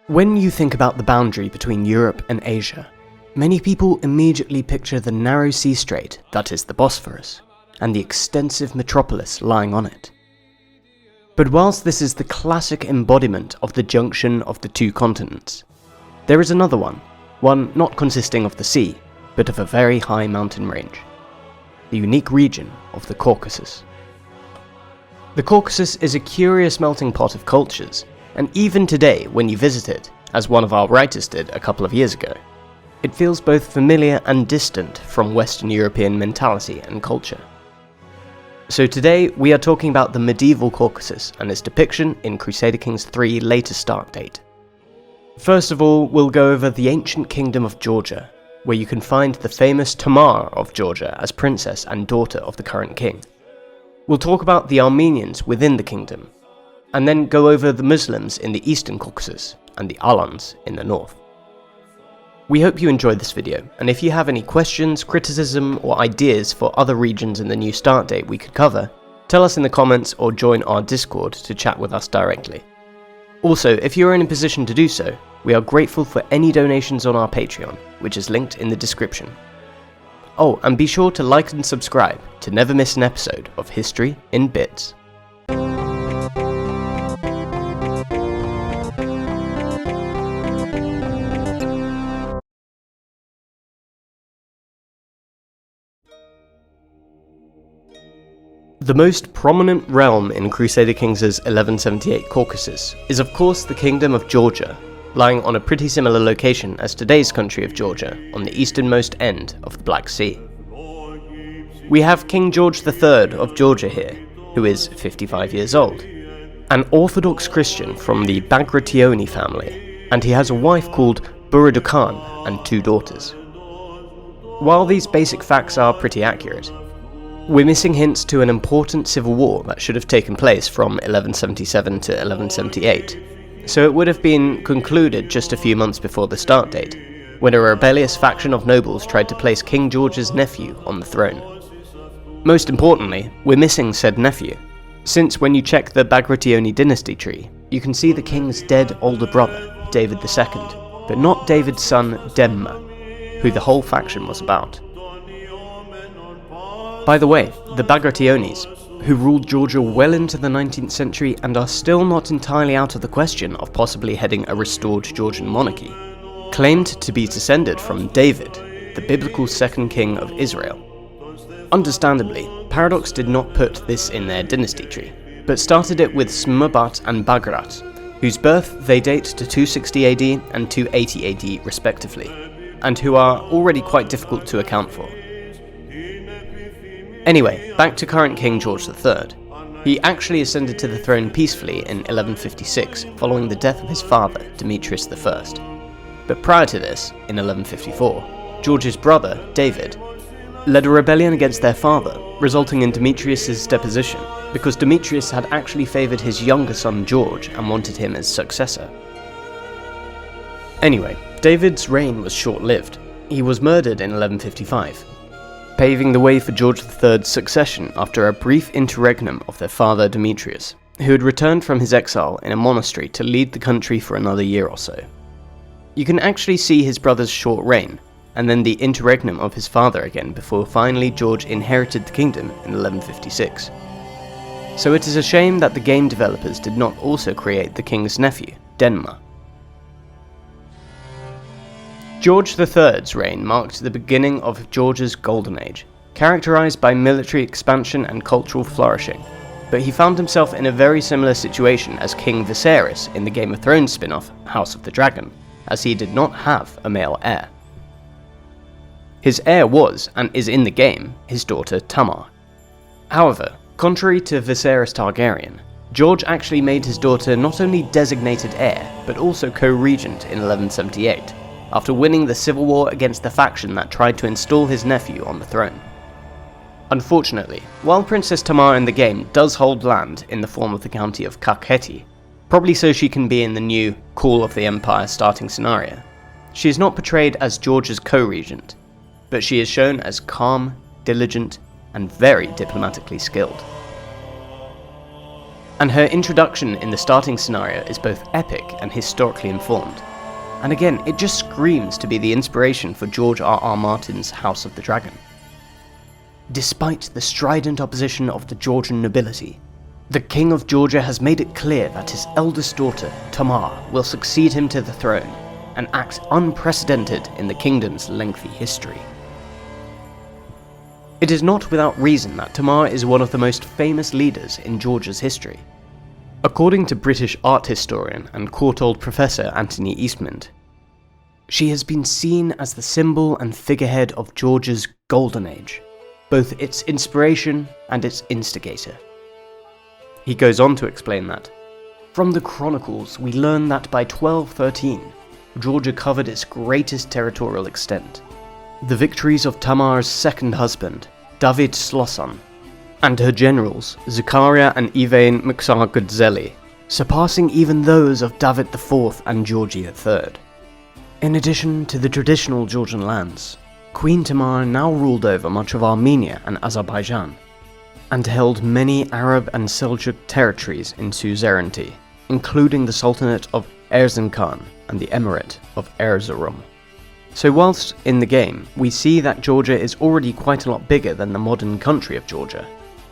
When you think about the boundary between Europe and Asia, many people immediately picture the narrow sea strait that is the Bosphorus, and the extensive metropolis lying on it. But whilst this is the classic embodiment of the junction of the two continents, there is another one not consisting of the sea, but of a very high mountain range, the unique region of the Caucasus. The Caucasus is a curious melting pot of cultures, and even today when you visit it, as one of our writers did a couple of years ago, it feels both familiar and distant from Western European mentality and culture. So today we are talking about the medieval Caucasus and its depiction in Crusader Kings III later start date. First of all, we'll go over the ancient Kingdom of Georgia, where you can find the famous Tamar of Georgia as princess and daughter of the current king. We'll talk about the Armenians within the kingdom, and then go over the Muslims in the eastern Caucasus and the Alans in the north. We hope you enjoyed this video, and if you have any questions, criticism, or ideas for other regions in the new start date we could cover, tell us in the comments or join our Discord to chat with us directly. Also, if you are in a position to do so, we are grateful for any donations on our Patreon, which is linked in the description. Oh, and be sure to like and subscribe to never miss an episode of History in Bits. The most prominent realm in Crusader Kings' 1178 Caucasus is of course the Kingdom of Georgia, lying on a pretty similar location as today's country of Georgia, on the easternmost end of the Black Sea. We have King George III of Georgia here, who is 55 years old, an Orthodox Christian from the Bagrationi family, and he has a wife called Buradukhan and 2 daughters. While these basic facts are pretty accurate, we're missing hints to an important civil war that should have taken place from 1177 to 1178, so it would have been concluded just a few months before the start date, when a rebellious faction of nobles tried to place King George's nephew on the throne. Most importantly, we're missing said nephew, since when you check the Bagrationi dynasty tree, you can see the king's dead older brother, David II, but not David's son Demma, who the whole faction was about. By the way, the Bagrationis, who ruled Georgia well into the 19th century and are still not entirely out of the question of possibly heading a restored Georgian monarchy, claimed to be descended from David, the biblical second king of Israel. Understandably, Paradox did not put this in their dynasty tree, but started it with Smubat and Bagrat, whose birth they date to 260 AD and 280 AD respectively, and who are already quite difficult to account for. Anyway, back to current King George III. He actually ascended to the throne peacefully in 1156, following the death of his father, Demetrius I. But prior to this, in 1154, George's brother, David, led a rebellion against their father, resulting in Demetrius's deposition, because Demetrius had actually favoured his younger son George and wanted him as successor. Anyway, David's reign was short-lived. He was murdered in 1155. Paving the way for George III's succession after a brief interregnum of their father Demetrius, who had returned from his exile in a monastery to lead the country for another year or so. You can actually see his brother's short reign, and then the interregnum of his father again before finally George inherited the kingdom in 1156. So it is a shame that the game developers did not also create the king's nephew, Denmark. George III's reign marked the beginning of Georgia's golden age, characterized by military expansion and cultural flourishing, but he found himself in a very similar situation as King Viserys in the Game of Thrones spin-off House of the Dragon, as he did not have a male heir. His heir was, and is in the game, his daughter Tamar. However, contrary to Viserys Targaryen, George actually made his daughter not only designated heir, but also co-regent in 1178, after winning the civil war against the faction that tried to install his nephew on the throne. Unfortunately, while Princess Tamar in the game does hold land in the form of the county of Kakheti, probably so she can be in the new Call of the Empire starting scenario, she is not portrayed as George's co-regent, but she is shown as calm, diligent, and very diplomatically skilled. And her introduction in the starting scenario is both epic and historically informed. And again, it just screams to be the inspiration for George R.R. Martin's House of the Dragon. Despite the strident opposition of the Georgian nobility, the King of Georgia has made it clear that his eldest daughter, Tamar, will succeed him to the throne, an act unprecedented in the kingdom's lengthy history. It is not without reason that Tamar is one of the most famous leaders in Georgia's history. According to British art historian and Courtauld professor Antony Eastmond, she has been seen as the symbol and figurehead of Georgia's golden age, both its inspiration and its instigator. He goes on to explain that, from the chronicles we learn that by 1213, Georgia covered its greatest territorial extent. The victories of Tamar's second husband, David Slosan, and her generals, Zakaria and Ivan Mksargudzeli, surpassing even those of David IV and Georgi III. In addition to the traditional Georgian lands, Queen Tamar now ruled over much of Armenia and Azerbaijan, and held many Arab and Seljuk territories in suzerainty, including the Sultanate of Erzincan and the Emirate of Erzurum. So whilst in the game, we see that Georgia is already quite a lot bigger than the modern country of Georgia,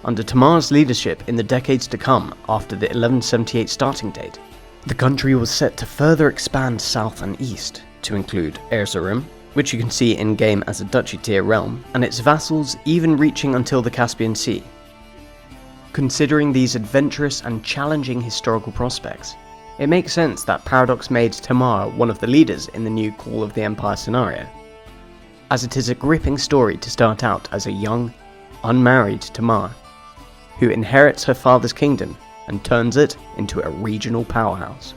under Tamar's leadership in the decades to come after the 1178 starting date, the country was set to further expand south and east, to include Erzurum, which you can see in-game as a duchy-tier realm, and its vassals even reaching until the Caspian Sea. Considering these adventurous and challenging historical prospects, it makes sense that Paradox made Tamar one of the leaders in the new Call of the Empire scenario, as it is a gripping story to start out as a young, unmarried Tamar, who inherits her father's kingdom and turns it into a regional powerhouse.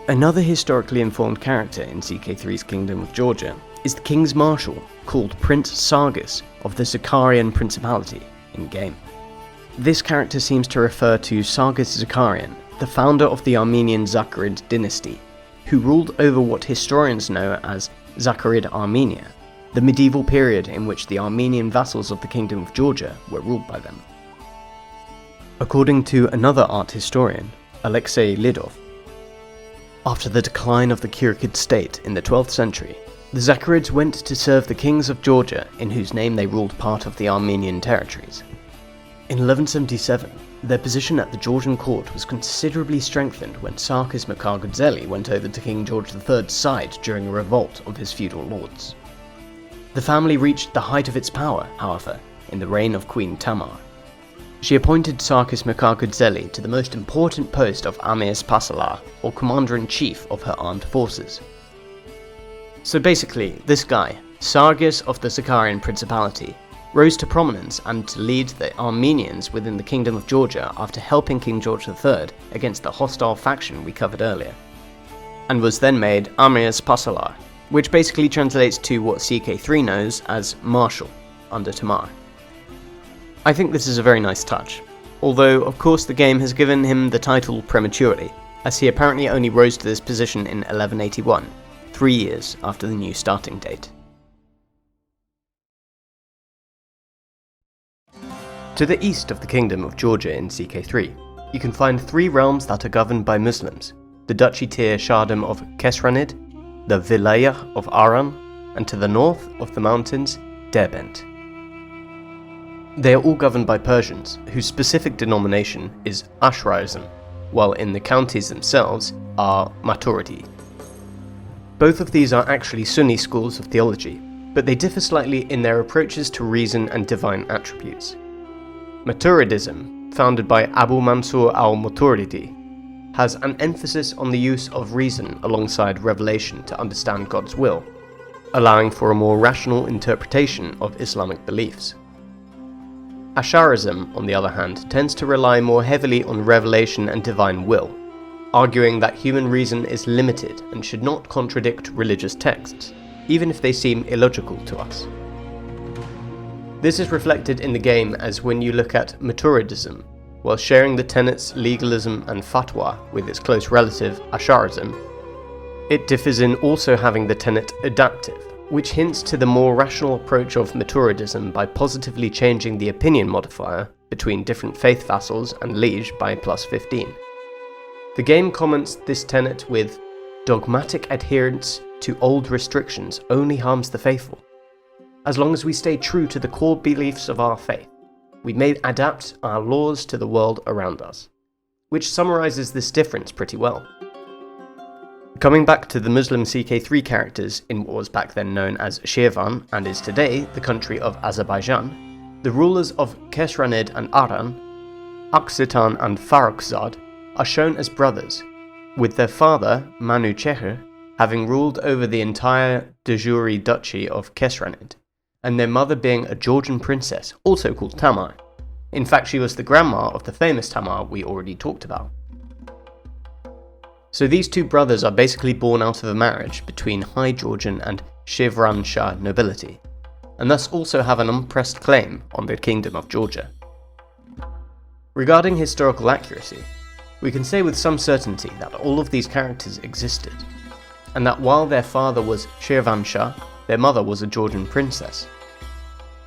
Another historically informed character in CK3's Kingdom of Georgia is the King's Marshal, called Prince Sargis of the Zakarian Principality in-game. This character seems to refer to Sargis Zakarian, the founder of the Armenian Zakarid dynasty, who ruled over what historians know as Zakarid Armenia, the medieval period in which the Armenian vassals of the Kingdom of Georgia were ruled by them. According to another art historian, Aleksej Lidov, after the decline of the Kirakid state in the 12th century, the Zakarids went to serve the kings of Georgia, in whose name they ruled part of the Armenian territories. In 1177, their position at the Georgian court was considerably strengthened when Sarkis Mkargudzeli went over to King George III's side during a revolt of his feudal lords. The family reached the height of its power, however, in the reign of Queen Tamar. She appointed Sarkis Mkargudzeli to the most important post of Amirs Pasalar, or Commander-in-Chief of her armed forces. So basically, this guy, Sargis of the Zakarian Principality, rose to prominence and to lead the Armenians within the Kingdom of Georgia after helping King George III against the hostile faction we covered earlier, and was then made Amirs Pasalar, which basically translates to what CK3 knows as Marshal, under Tamar. I think this is a very nice touch, although of course the game has given him the title prematurely, as he apparently only rose to this position in 1181, 3 years after the new starting date. To the east of the Kingdom of Georgia in CK3, you can find 3 realms that are governed by Muslims, the duchy-tier Shardom of Kesranid, the Vilayah of Aran, and to the north of the mountains, Derbent. They are all governed by Persians, whose specific denomination is Ashraism, while in the counties themselves are Maturidi. Both of these are actually Sunni schools of theology, but they differ slightly in their approaches to reason and divine attributes. Maturidism, founded by Abu Mansur al-Maturidi, has an emphasis on the use of reason alongside revelation to understand God's will, allowing for a more rational interpretation of Islamic beliefs. Asharism, on the other hand, tends to rely more heavily on revelation and divine will, arguing that human reason is limited and should not contradict religious texts, even if they seem illogical to us. This is reflected in the game as when you look at Maturidism, while sharing the tenets legalism and fatwa with its close relative Asharism, it differs in also having the tenet adaptive, which hints to the more rational approach of Maturidism by positively changing the opinion modifier between different faith vassals and liege by +15. The game comments this tenet with, "Dogmatic adherence to old restrictions only harms the faithful. As long as we stay true to the core beliefs of our faith, we may adapt our laws to the world around us," which summarizes this difference pretty well. Coming back to the Muslim CK3 characters in what was back then known as Sharvān and is today the country of Azerbaijan, the rulers of Khesranid and Aran, Aksitan and Farrukhzad, are shown as brothers, with their father, Manuchehr, having ruled over the entire de jure duchy of Khesranid, and their mother being a Georgian princess, also called Tamar. In fact, she was the grandma of the famous Tamar we already talked about. So these two brothers are basically born out of a marriage between High Georgian and Shirvanshah nobility, and thus also have an unpressed claim on the Kingdom of Georgia. Regarding historical accuracy, we can say with some certainty that all of these characters existed, and that while their father was Shirvanshah, their mother was a Georgian princess.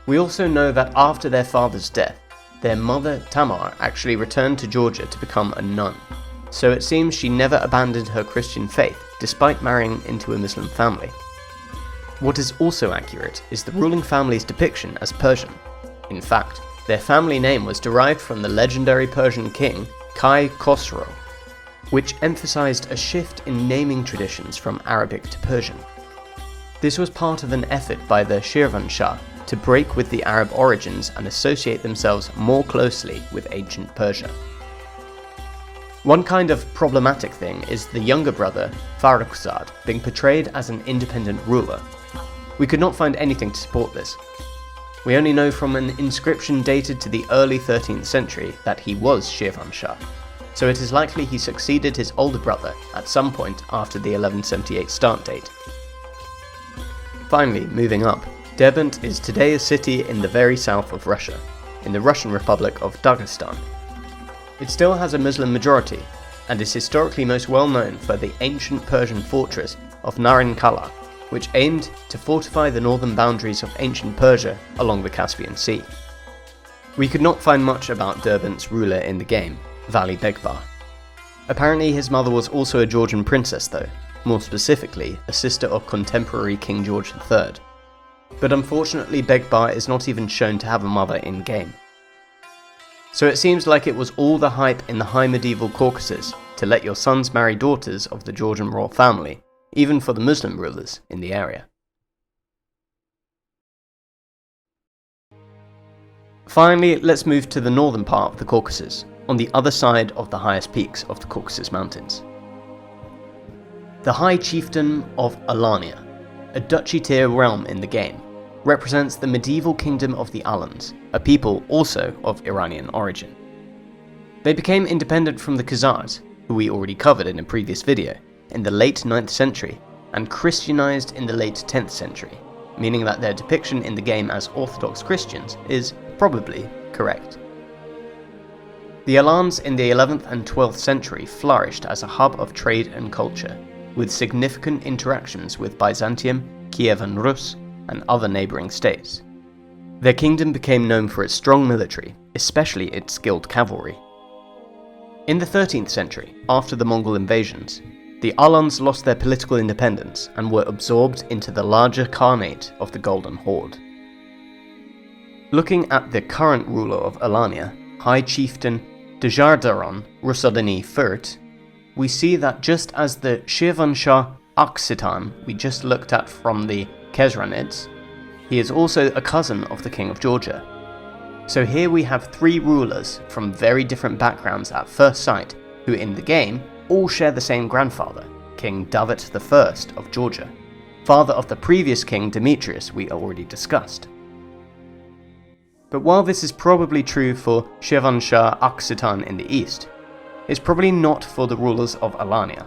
We also know that after their father's death, their mother Tamar actually returned to Georgia to become a nun, so it seems she never abandoned her Christian faith despite marrying into a Muslim family. What is also accurate is the ruling family's depiction as Persian. In fact, their family name was derived from the legendary Persian king Kai Khosrow, which emphasized a shift in naming traditions from Arabic to Persian. This was part of an effort by the Shirvanshah to break with the Arab origins and associate themselves more closely with ancient Persia. One kind of problematic thing is the younger brother, Farrukhzad, being portrayed as an independent ruler. We could not find anything to support this. We only know from an inscription dated to the early 13th century that he was Shirvanshah, so it is likely he succeeded his older brother at some point after the 1178 start date. Finally, moving up, Derbent is today a city in the very south of Russia, in the Russian Republic of Dagestan. It still has a Muslim majority, and is historically most well known for the ancient Persian fortress of Narinkala, which aimed to fortify the northern boundaries of ancient Persia along the Caspian Sea. We could not find much about Derbent's ruler in the game, Vali Begbar. Apparently his mother was also a Georgian princess though, more specifically a sister of contemporary King George III. But unfortunately Begbar is not even shown to have a mother in-game. So it seems like it was all the hype in the high medieval Caucasus to let your sons marry daughters of the Georgian royal family, even for the Muslim rulers in the area. Finally, let's move to the northern part of the Caucasus, on the other side of the highest peaks of the Caucasus Mountains. The High Chieftain of Alania, a duchy-tier realm in the game, represents the medieval kingdom of the Alans, a people also of Iranian origin. They became independent from the Khazars, who we already covered in a previous video, in the late 9th century, and Christianized in the late 10th century, meaning that their depiction in the game as Orthodox Christians is probably correct. The Alans in the 11th and 12th century flourished as a hub of trade and culture, with significant interactions with Byzantium, Kievan Rus, and other neighbouring states. Their kingdom became known for its strong military, especially its skilled cavalry. In the 13th century, after the Mongol invasions, the Alans lost their political independence and were absorbed into the larger Khanate of the Golden Horde. Looking at the current ruler of Alania, High Chieftain Djardaran Rusadani IV, we see that just as the Shirvanshah Aksitan we just looked at from the Khesranids, he is also a cousin of the King of Georgia. So here we have three rulers from very different backgrounds at first sight, who in the game all share the same grandfather, King David I of Georgia, father of the previous king Demetrius we already discussed. But while this is probably true for Shirvanshah Aksitan in the east, it's probably not for the rulers of Alania.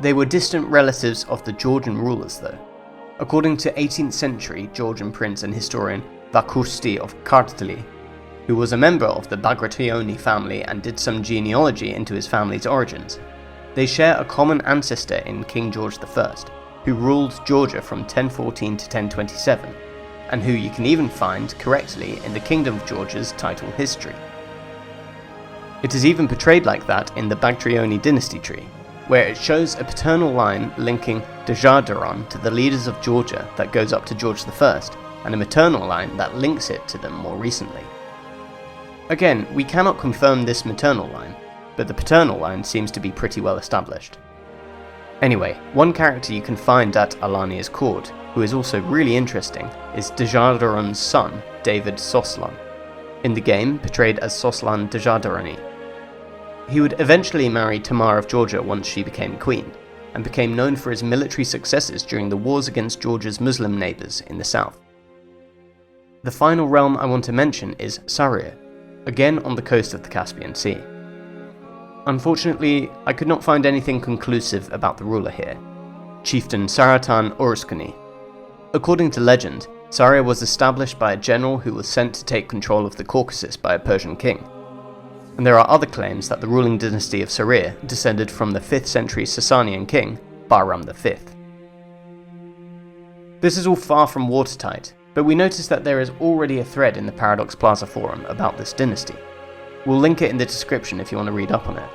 They were distant relatives of the Georgian rulers though. According to 18th century Georgian prince and historian Vakusti of Kartli, who was a member of the Bagrationi family and did some genealogy into his family's origins, they share a common ancestor in King George I, who ruled Georgia from 1014 to 1027, and who you can even find correctly in the Kingdom of Georgia's title history. It is even portrayed like that in the Bagtrioni dynasty tree, where it shows a paternal line linking Dejadaron to the leaders of Georgia that goes up to George I, and a maternal line that links it to them more recently. Again, we cannot confirm this maternal line, but the paternal line seems to be pretty well established. Anyway, one character you can find at Alania's court, who is also really interesting, is Dejadaron's son, David Soslan, in the game portrayed as Soslan Dejadarani. He would eventually marry Tamar of Georgia once she became queen, and became known for his military successes during the wars against Georgia's Muslim neighbours in the south. The final realm I want to mention is Sarir, again on the coast of the Caspian Sea. Unfortunately, I could not find anything conclusive about the ruler here, Chieftain Saratan Orskuni. According to legend, Sarir was established by a general who was sent to take control of the Caucasus by a Persian king. And there are other claims that the ruling dynasty of Sarir descended from the 5th century Sasanian king, Bahram V. This is all far from watertight, but we notice that there is already a thread in the Paradox Plaza forum about this dynasty. We'll link it in the description if you want to read up on it.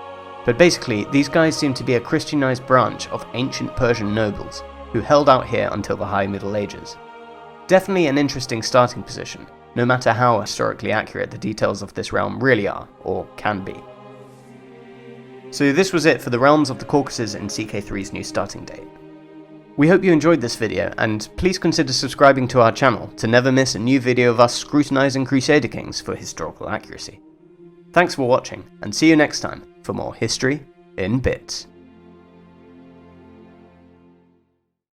But basically, these guys seem to be a Christianized branch of ancient Persian nobles, who held out here until the High Middle Ages. Definitely an interesting starting position, no matter how historically accurate the details of this realm really are, or can be. So this was it for the realms of the Caucasus in CK3's new starting date. We hope you enjoyed this video, and please consider subscribing to our channel to never miss a new video of us scrutinizing Crusader Kings for historical accuracy. Thanks for watching, and see you next time for more history in bits.